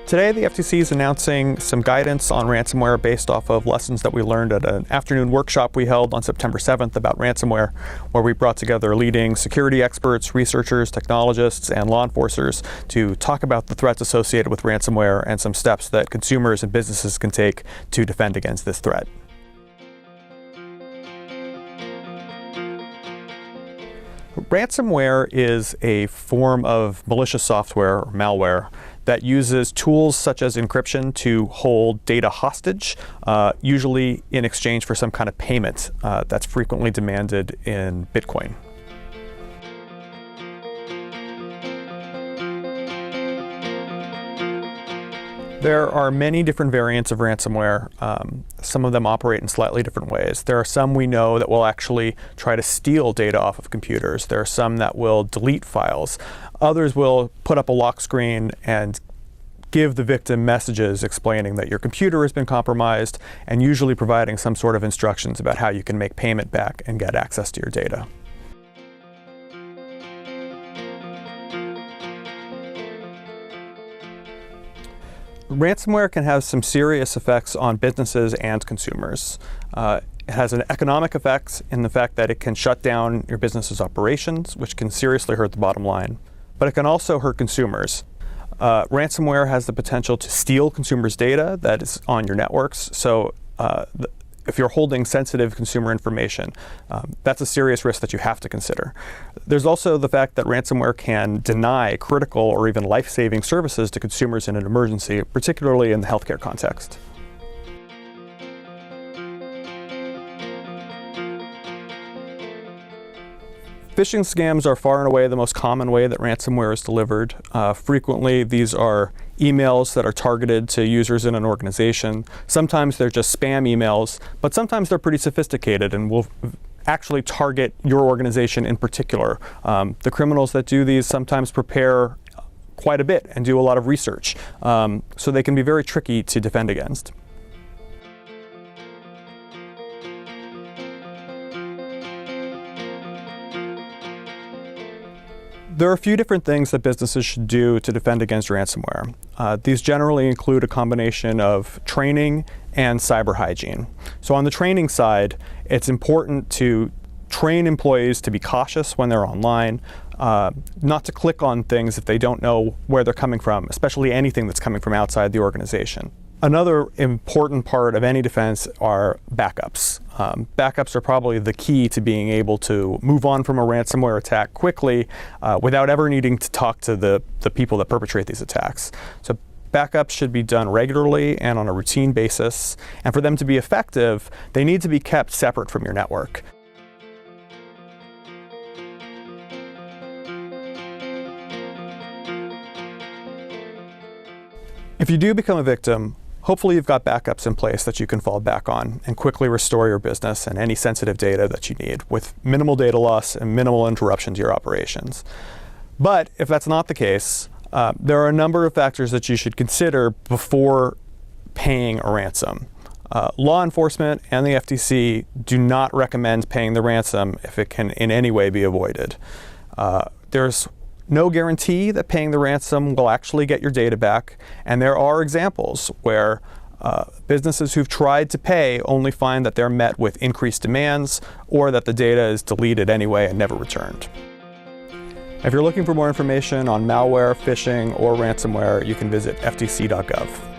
Today, the FTC is announcing some guidance on ransomware based off of lessons that we learned at an afternoon workshop we held on September 7th about ransomware, where we brought together leading security experts, researchers, technologists, and law enforcers to talk about the threats associated with ransomware and some steps that consumers and businesses can take to defend against this threat. Ransomware is a form of malicious software or malware that uses tools such as encryption to hold data hostage, usually in exchange for some kind of payment that's frequently demanded in Bitcoin. There are many different variants of ransomware. Some of them operate in slightly different ways. There are some we know that will actually try to steal data off of computers. There are some that will delete files. Others will put up a lock screen and give the victim messages explaining that your computer has been compromised and usually providing some sort of instructions about how you can make payment back and get access to your data. Ransomware can have some serious effects on businesses and consumers. It has an economic effect in the fact that it can shut down your business's operations, which can seriously hurt the bottom line. But it can also hurt consumers. Ransomware has the potential to steal consumers' data that is on your networks. So if you're holding sensitive consumer information, that's a serious risk that you have to consider. There's also the fact that ransomware can deny critical or even life-saving services to consumers in an emergency, particularly in the healthcare context. Phishing scams are far and away the most common way that ransomware is delivered. Frequently, these are emails that are targeted to users in an organization. Sometimes they're just spam emails, but sometimes they're pretty sophisticated and will actually target your organization in particular. The criminals that do these sometimes prepare quite a bit and do a lot of research, so they can be very tricky to defend against. There are a few different things that businesses should do to defend against ransomware. These generally include a combination of training and cyber hygiene. So on the training side, it's important to train employees to be cautious when they're online, not to click on things if they don't know where they're coming from, especially anything that's coming from outside the organization. Another important part of any defense are backups. Backups are probably the key to being able to move on from a ransomware attack quickly without ever needing to talk to the people that perpetrate these attacks. So backups should be done regularly and on a routine basis. And for them to be effective, they need to be kept separate from your network. If you do become a victim, hopefully you've got backups in place that you can fall back on and quickly restore your business and any sensitive data that you need with minimal data loss and minimal interruption to your operations. But if that's not the case, there are a number of factors that you should consider before paying a ransom. Law enforcement and the FTC do not recommend paying the ransom if it can in any way be avoided. There's no guarantee that paying the ransom will actually get your data back, and there are examples where businesses who've tried to pay only find that they're met with increased demands or that the data is deleted anyway and never returned. If you're looking for more information on malware, phishing, or ransomware, you can visit ftc.gov.